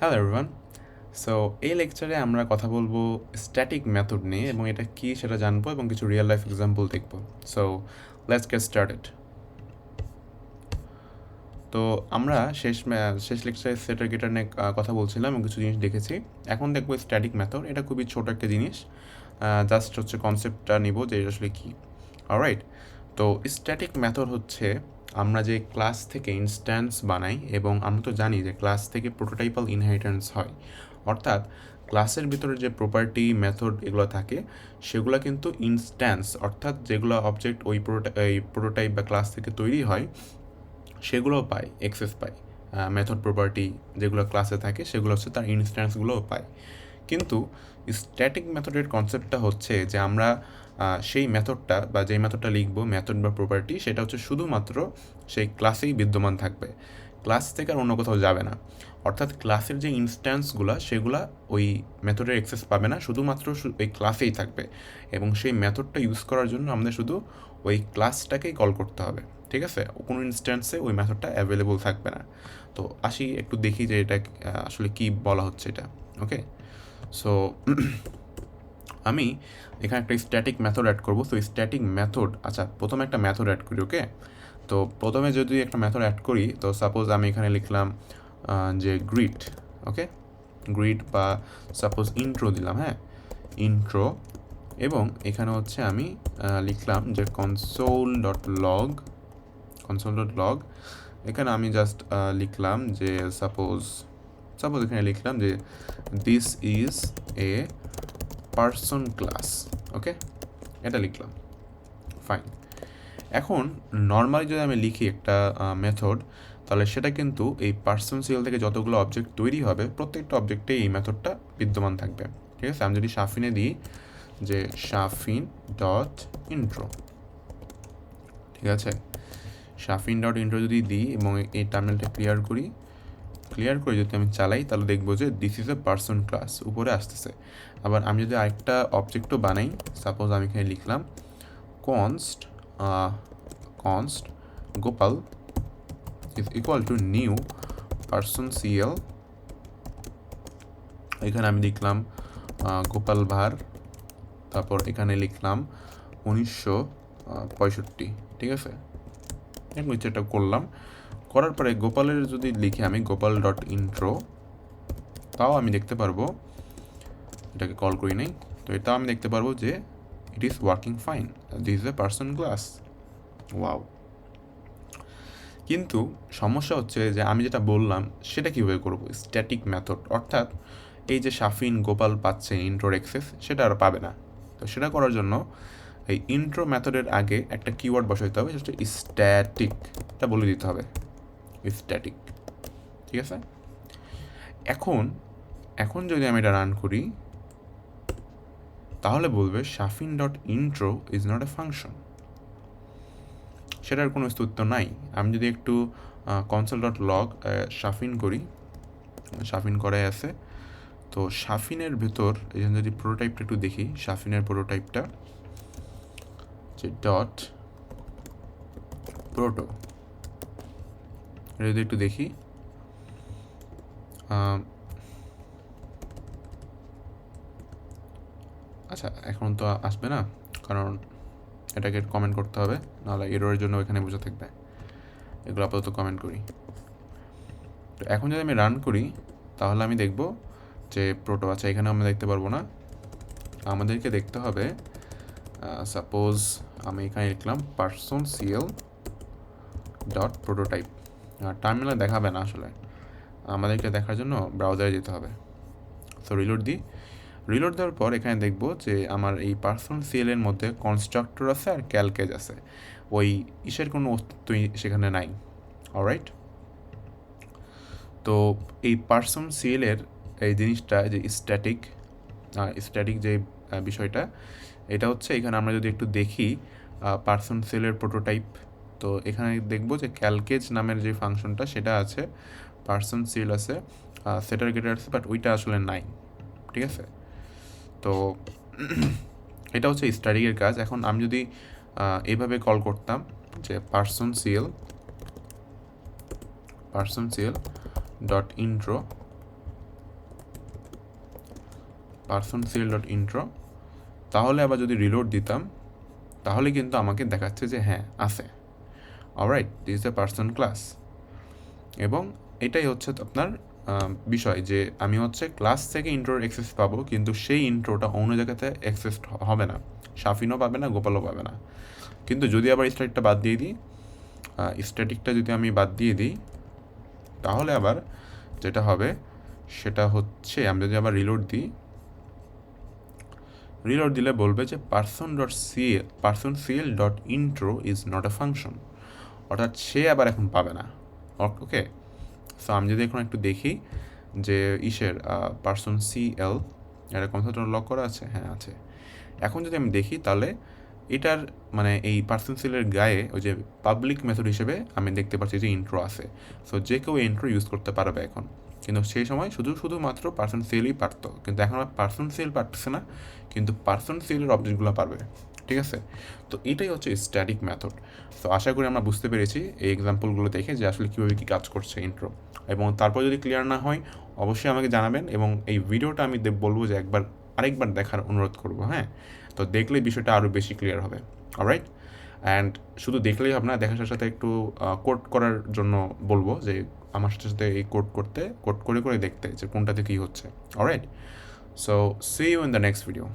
Hello everyone. So এই লেকচারে আমরা কথা বলবো স্ট্যাটিক মেথড নিয়ে এবং এটা কি সেটা জানবো এবং কিছু রিয়েল লাইফ এক্সাম্পল দেখবো। So let's get started. তো আমরা শেষ লেকচারে সেটার গেটার নিয়ে কথা বলছিলাম এবং কিছু জিনিস দেখেছি। এখন দেখবো স্ট্যাটিক মেথড। এটা খুবই ছোট একটা জিনিস, জাস্ট হচ্ছে কনসেপ্টটা নিব যে এটা আসলে কী। অলরাইট। তো স্ট্যাটিক মেথড হচ্ছে আমরা যে ক্লাস থেকে ইনস্ট্যান্স বানাই এবং আমরা তো জানি যে ক্লাস থেকে প্রোটোটাইপাল ইনহেরিটেন্স হয়, অর্থাৎ ক্লাসের ভিতরে যে প্রপার্টি মেথড এগুলো থাকে সেগুলো কিন্তু ইনস্ট্যান্স, অর্থাৎ যেগুলো অবজেক্ট ওই প্রোটোটাইপ বা ক্লাস থেকে তৈরি হয় সেগুলোও পায়, এক্সেস পায়। মেথড প্রপার্টি যেগুলো ক্লাসে থাকে সেগুলো হচ্ছে তার ইনস্ট্যান্সগুলোও পায়। কিন্তু স্ট্যাটিক মেথডের কনসেপ্টটা হচ্ছে যে আমরা সেই মেথডটা বা যেই মেথডটা লিখবো, মেথড বা প্রপার্টি, সেটা হচ্ছে শুধুমাত্র সেই ক্লাসেই বিদ্যমান থাকবে, ক্লাস থেকে আর অন্য কোথাও যাবে না। অর্থাৎ ক্লাসের যে ইনস্ট্যান্সগুলো সেগুলো ওই মেথডের অ্যাক্সেস পাবে না, শুধুমাত্র ওই ক্লাসেই থাকবে এবং সেই মেথডটা ইউজ করার জন্য আমাদের শুধু ওই ক্লাসটাকেই কল করতে হবে। ঠিক আছে, কোনো ইনস্ট্যান্সে ওই মেথডটা অ্যাভেলেবল থাকবে না। তো আসি একটু দেখি যে এটা আসলে কি বলা হচ্ছে এটা। ওকে, সো আমি এখানে একটা স্ট্যাটিক মেথড অ্যাড করবো। তো স্ট্যাটিক মেথড, আচ্ছা প্রথমে একটা মেথড অ্যাড করি। ওকে, তো প্রথমে যদি একটা মেথড অ্যাড করি, তো সাপোজ আমি এখানে লিখলাম যে গ্রিড। ওকে, গ্রিড বা সাপোজ ইন্ট্রো দিলাম, হ্যাঁ ইন্ট্রো, এবং এখানে হচ্ছে আমি লিখলাম যে console.log। এখানে আমি জাস্ট লিখলাম যে সাপোজ এখানে লিখলাম যে this is a person class. Okay, এটা লিখলাম, ফাইন। এখন নর্মালি যদি আমি লিখি একটা মেথড, তাহলে সেটা কিন্তু এই পার্সন সিএল থেকে যতগুলো অবজেক্ট তৈরি হবে প্রত্যেকটা অবজেক্টে এই মেথডটা বিদ্যমান থাকবে। ঠিক আছে, আমি যদি শাফিনে দিই যে শাফিন ডট ইন্ট্রো, ঠিক আছে, শাফিন ডট ইন্ট্রো যদি দিই এবং এই টার্মিনালটা ক্লিয়ার করে যদি আমি চালাই, তাহলে দেখবো যে this is a person class উপরে আসতেছে। আবার আমি যদি আরেকটা অবজেক্টও বানাই, সাপোজ আমি এখানে লিখলাম const Gopal is equal to new person CL. এখানে আমি লিখলাম গোপাল ভার, তারপর এখানে লিখলাম 1965। ঠিক আছে, এরকম কিছু একটা করলাম। করার পরে গোপালের যদি লিখি আমি গোপাল ডট ইন্ট্রো, তাও আমি দেখতে পারবো, এটাকে কল করি নাই, তো এটাও আমি দেখতে পারবো যে it is working fine, this is a person class. Wow. কিন্তু সমস্যা হচ্ছে যে আমি যেটা বললাম সেটা কীভাবে করবো, স্ট্যাটিক মেথড, অর্থাৎ এই যে শাফিন গোপাল পাচ্ছে ইন্ট্রোর অ্যাক্সেস, সেটা আর পাবে না। তো সেটা করার জন্য এই ইন্ট্রো মেথডের আগে একটা কিওয়ার্ড বসাইতে হবে, সেটা স্ট্যাটিক, এটা বলে দিতে হবে স্ট্যাটিক। ঠিক আছে, এখন যদি আমি এটা রান করি, তাহলে বলবে Shafin dot intro is not a function, সেটার কোনো অস্তিত্ব নাই। আমি যদি একটু console.log শাফিন করি, শাফিন করাই আছে। তো শাফিনের ভেতর এখানে যদি প্রোটোটাইপটা একটু দেখি, শাফিনের প্রোটোটাইপটা যে ডট প্রোটো, এটা যদি একটু দেখি, আচ্ছা এখন তো আসবে না, কারণ এটাকে কমেন্ট করতে হবে, নাহলে এররের জন্য এখানে বসে থাকবে। এগুলো আপাতত কমেন্ট করি। তো এখন যদি আমি রান করি, তাহলে আমি দেখব যে প্রোটো, আচ্ছা এখানে আমরা দেখতে পারবো না, আমাদেরকে দেখতে হবে সাপোজ আমি এখানে লিখলাম পার্সন সিএল ডট প্রোটোটাইপ। টার্মিনালে দেখাবে না আসলে, আমাদেরকে দেখার জন্য ব্রাউজারে যেতে হবে। সো রিলোড দেওয়ার পর এখানে দেখব যে আমার এই পার্সন সিএলের মধ্যে কনস্ট্রাক্টর আছে আর ক্যালকেজ আছে, ওই ইসের কোনো অস্তিত্বই সেখানে নাই। অলরাইট, তো এই পার্সন সিএলের এই জিনিসটা যে স্ট্যাটিক যে বিষয়টা, এটা হচ্ছে এখানে আমরা যদি একটু দেখি পার্সন সিএলের প্রোটোটাইপ, তো এখানে দেখবো যে ক্যালকেজ নামের যে ফাংশনটা সেটা আছে, পার্সন সিএল আছে, সেটার গেটার আছে, বাট ওইটা আসলে নাই। ঠিক আছে, তো এটা হচ্ছে স্ট্যাটিকের কাজ। এখন আমি যদি এইভাবে কল করতাম যে person CL dot intro, person CL dot intro, তাহলে আবার যদি রিলোড দিতাম তাহলে কিন্তু আমাকে দেখাচ্ছে যে হ্যাঁ আছে। Alright, this is a person class. এবং এটাই হচ্ছে আপনার বিষয় যে আমি হচ্ছে ক্লাস থেকে ইন্ট্রোর অ্যাক্সেস পাবো, কিন্তু সেই ইন্ট্রোটা অন্য জায়গাতে অ্যাক্সেস হবে না, শাফিনও পাবে না, গোপালও পাবে না। কিন্তু যদি আবার স্ট্যাটিকটা বাদ দিয়ে দিই, স্ট্যাটিকটা যদি আমি বাদ দিয়ে দিই তাহলে আবার যেটা হবে সেটা হচ্ছে আমি যদি আবার রিলোড দিলে বলবে যে person CL dot intro is not a function, অর্থাৎ সে আবার এখন পাবে না। ওকে, সো আমি যদি এখন একটু দেখি যে পার্সন সিএল এটা কনসেপ্ট লক করা আছে, হ্যাঁ আছে। এখন যদি আমি দেখি তাহলে এটার মানে এই পার্সন সিএলের গায়ে ওই যে পাবলিক মেথড হিসেবে আমি দেখতে পাচ্ছি যে ইন্ট্রো আছে। সো যে কেউ ইন্ট্রো ইউজ করতে পারবে এখন, কিন্তু সেই সময় শুধুমাত্র পার্সন সিএলই পারতো, কিন্তু এখন আর পার্সন সিএল পারতেছে না, কিন্তু পার্সন সিএলের অবজেক্টগুলো পারবে। ঠিক আছে, তো এটাই হচ্ছে স্ট্যাটিক মেথড। তো আশা করি আমরা বুঝতে পেরেছি এই এক্সাম্পলগুলো দেখে যে আসলে কীভাবে কী কাজ করছে ইন্ট্রো। এবং তারপর যদি ক্লিয়ার না হয় অবশ্যই আমাকে জানাবেন, এবং এই ভিডিওটা আমি বলবো যে আরেকবার দেখার অনুরোধ করব। হ্যাঁ, তো দেখলে বিষয়টা আরও বেশি ক্লিয়ার হবে। অলরাইট, অ্যান্ড শুধু দেখলেই হবে না, দেখার সাথে সাথে একটু কোড করার জন্য বলবো যে আমার সাথে এই কোড করে দেখতে যে কোনটাতে কী হচ্ছে। Alright, so see you in the next video.